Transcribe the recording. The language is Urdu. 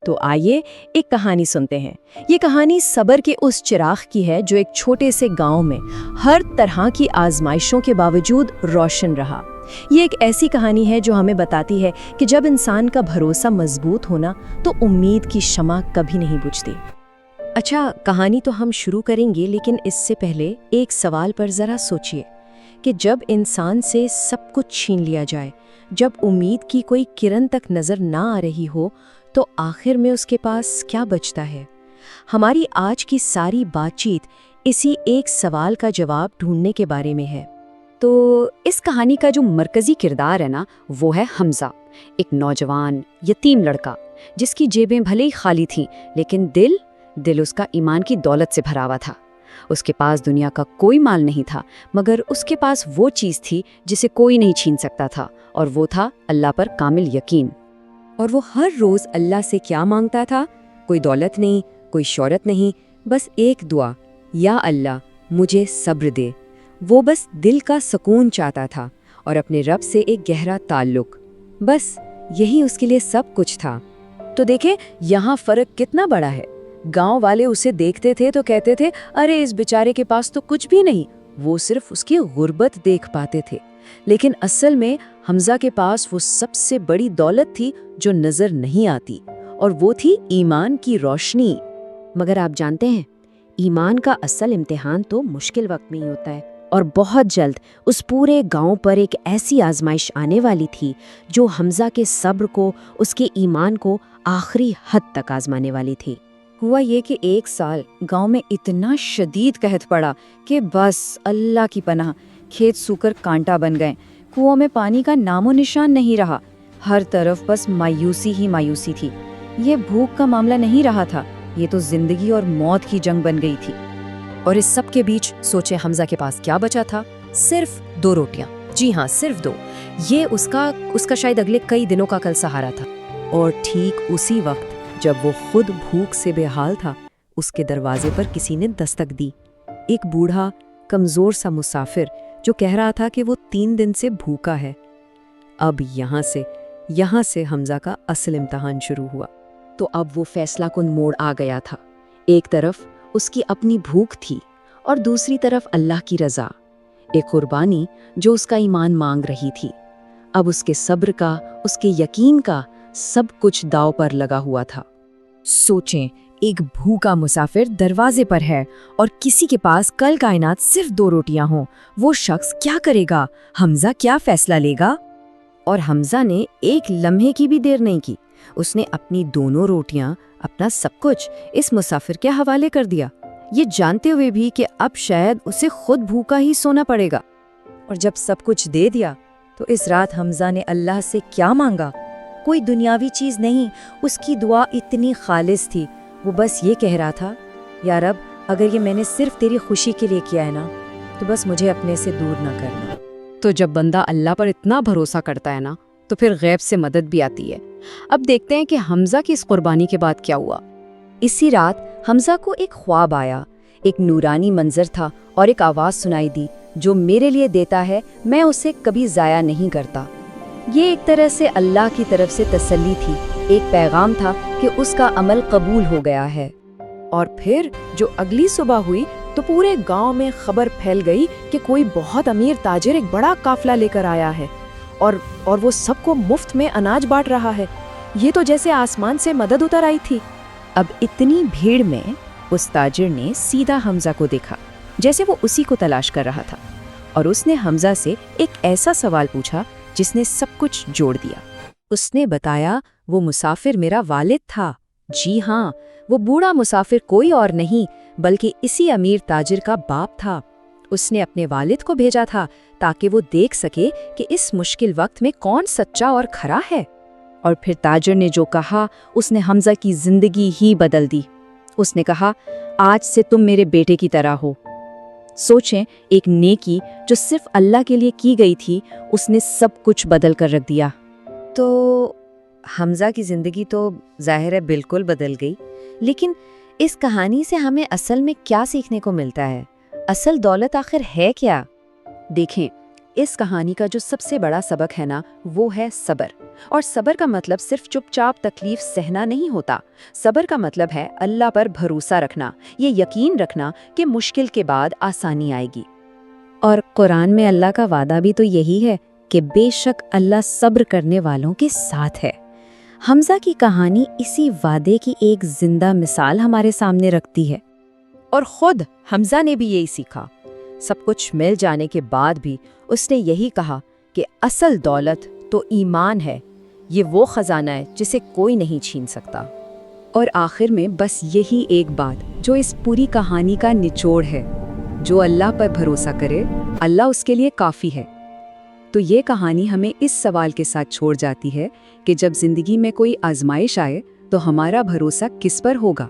تو آئیے ایک کہانی سنتے ہیں۔ یہ کہانی صبر کے اس چراغ کی ہے جو ایک چھوٹے سے گاؤں میں ہر طرح کی آزمائشوں کے باوجود روشن رہا۔ یہ ایک ایسی کہانی ہے جو ہمیں بتاتی ہے کہ جب انسان کا بھروسہ مضبوط ہونا تو امید کی شمع کبھی نہیں بجھتی۔ اچھا، کہانی تو ہم شروع کریں گے، لیکن اس سے پہلے ایک سوال پر ذرا سوچئے کہ جب انسان سے سب کچھ چھین لیا جائے، جب امید کی کوئی کرن تک نظر نہ آ رہی ہو، تو آخر میں اس کے پاس کیا بچتا ہے؟ ہماری آج کی ساری بات چیت اسی ایک سوال کا جواب ڈھونڈنے کے بارے میں ہے۔ تو اس کہانی کا جو مرکزی کردار ہے نا، وہ ہے حمزہ، ایک نوجوان یتیم لڑکا جس کی جیبیں بھلے ہی خالی تھیں، لیکن دل اس کا ایمان کی دولت سے بھرا ہوا تھا۔ اس کے پاس دنیا کا کوئی مال نہیں تھا، مگر اس کے پاس وہ چیز تھی جسے کوئی نہیں چھین سکتا تھا، اور وہ تھا اللہ پر کامل یقین۔ اور وہ ہر روز اللہ سے کیا مانگتا تھا؟ کوئی دولت نہیں، کوئی شہرت نہیں، بس ایک دعا، یا اللہ مجھے صبر دے۔ وہ بس دل کا سکون چاہتا تھا اور اپنے رب سے ایک گہرا تعلق، بس یہی اس کے لیے سب کچھ تھا۔ تو دیکھیں یہاں فرق کتنا بڑا ہے۔ گاؤں والے اسے دیکھتے تھے تو کہتے تھے، ارے اس بیچارے کے پاس تو کچھ بھی نہیں، وہ صرف اس کی غربت دیکھ پاتے تھے۔ لیکن اصل میں حمزہ کے پاس وہ سب سے بڑی دولت تھی جو نظر نہیں آتی، اور وہ تھی ایمان کی روشنی۔ مگر آپ جانتے ہیں، ایمان کا اصل امتحان تو مشکل وقت میں ہی ہوتا ہے، اور بہت جلد اس پورے گاؤں پر ایک ایسی آزمائش آنے والی تھی جو حمزہ کے صبر کو، اس کے ایمان کو آخری حد تک آزمانے والی تھی۔ ہوا یہ کہ ایک سال گاؤں میں اتنا شدید قحط پڑا کہ بس اللہ کی پناہ، کھیت سوکھ کر کانٹا بن گئے، کنووں میں پانی کا نام و نشان نہیں رہا، ہر طرف بس مایوسی ہی مایوسی تھی۔ یہ بھوک کا معاملہ نہیں رہا تھا، یہ تو زندگی اور موت کی جنگ بن گئی تھی۔ اور اس سب کے بیچ سوچے حمزہ کے پاس کیا بچا تھا؟ صرف 2 روٹیاں۔ جی ہاں، صرف 2۔ یہ اس کا شاید اگلے کئی دنوں کا کل سہارا تھا۔ اور ٹھیک اسی وقت جب وہ خود بھوک سے بے حال تھا، اس کے دروازے پر کسی نے دستک دی۔ ایک بوڑھا کمزور سا مسافر جو کہہ رہا تھا کہ وہ 3 دن سے بھوکا ہے۔ اب یہاں سے حمزہ کا اصل امتحان شروع ہوا۔ تو اب وہ فیصلہ کن موڑ آ گیا تھا۔ ایک طرف اس کی اپنی بھوک تھی اور دوسری طرف اللہ کی رضا، ایک قربانی جو اس کا ایمان مانگ رہی تھی۔ اب اس کے صبر کا، اس کے یقین کا سب کچھ داؤ پر لگا ہوا تھا۔ سوچیں، ایک بھوکا مسافر دروازے پر ہے اور کسی کے پاس کل کائنات صرف 2 روٹیاں ہوں۔ وہ شخص کیا کرے گا؟ حمزہ کیا فیصلہ لے گا؟ اور حمزہ نے ایک لمحے کی بھی دیر نہیں کی۔ اس نے اپنی دونوں روٹیاں، اپنا سب کچھ اس مسافر کے حوالے کر دیا، یہ جانتے ہوئے بھی کہ اب شاید اسے خود بھوکا ہی سونا پڑے گا۔ اور جب سب کچھ دے دیا تو اس رات حمزہ نے اللہ سے کیا مانگا؟ کوئی دنیاوی چیز نہیں، اس کی دعا اتنی خالص تھی۔ وہ بس یہ کہہ رہا تھا، یا رب اگر یہ میں نے صرف تیری خوشی کے لیے کیا ہے نا، تو بس مجھے اپنے سے دور نہ کرنا۔ تو جب بندہ اللہ پر اتنا بھروسہ کرتا ہے نا، تو پھر غیب سے مدد بھی آتی ہے۔ اب دیکھتے ہیں کہ حمزہ کی اس قربانی کے بعد کیا ہوا۔ اسی رات حمزہ کو ایک خواب آیا، ایک نورانی منظر تھا اور ایک آواز سنائی دی، جو میرے لیے دیتا ہے میں اسے کبھی ضائع نہیں کرتا۔ یہ ایک طرح سے اللہ کی طرف سے تسلی تھی، ایک پیغام تھا کہ اس کا عمل قبول ہو گیا ہے۔ اور پھر جو اگلی صبح ہوئی تو پورے گاؤں میں خبر پھیل گئی کہ کوئی بہت امیر تاجر ایک بڑا قافلہ لے کر آیا ہے اور وہ سب کو مفت میں اناج بانٹ رہا ہے۔ یہ تو جیسے آسمان سے مدد اتر آئی تھی۔ اب اتنی بھیڑ میں اس تاجر نے سیدھا حمزہ کو دیکھا، جیسے وہ اسی کو تلاش کر رہا تھا، اور اس نے حمزہ سے ایک ایسا سوال پوچھا جس نے سب کچھ جوڑ دیا۔ اس نے بتایا وہ مسافر میرا والد تھا۔ جی ہاں، وہ بوڑھا مسافر کوئی اور نہیں بلکہ اسی امیر تاجر کا باپ تھا۔ اس نے اپنے والد کو بھیجا تھا تاکہ وہ دیکھ سکے کہ اس مشکل وقت میں کون سچا اور کھرا ہے۔ اور پھر تاجر نے جو کہا اس نے حمزہ کی زندگی ہی بدل دی۔ اس نے کہا، آج سے تم میرے بیٹے کی طرح ہو۔ سوچیں، ایک نیکی جو صرف اللہ کے لیے کی گئی تھی، اس نے سب کچھ بدل کر رکھ دیا۔ تو حمزہ کی زندگی تو ظاہر ہے بالکل بدل گئی، لیکن اس کہانی سے ہمیں اصل میں کیا سیکھنے کو ملتا ہے؟ اصل دولت آخر ہے کیا؟ دیکھیں، اس کہانی کا جو سب سے بڑا سبق ہے نا وہ ہے صبر۔ اور صبر کا مطلب صرف چپ چاپ تکلیف سہنا نہیں ہوتا، صبر کا مطلب ہے اللہ پر بھروسہ رکھنا، یہ یقین رکھنا کہ مشکل کے بعد آسانی آئے گی۔ اور قرآن میں اللہ کا وعدہ بھی تو یہی ہے کہ بے شک اللہ صبر کرنے والوں کے ساتھ ہے۔ حمزہ کی کہانی اسی وعدے کی ایک زندہ مثال ہمارے سامنے رکھتی ہے۔ اور خود حمزہ نے بھی یہی سیکھا، سب کچھ مل جانے کے بعد بھی اس نے یہی کہا کہ اصل دولت تو ایمان ہے، یہ وہ خزانہ ہے جسے کوئی نہیں چھین سکتا۔ اور آخر میں بس یہی ایک بات جو اس پوری کہانی کا نچوڑ ہے، جو اللہ پر بھروسہ کرے اللہ اس کے لیے کافی ہے۔ تو یہ کہانی ہمیں اس سوال کے ساتھ چھوڑ جاتی ہے کہ جب زندگی میں کوئی آزمائش آئے تو ہمارا بھروسہ کس پر ہوگا؟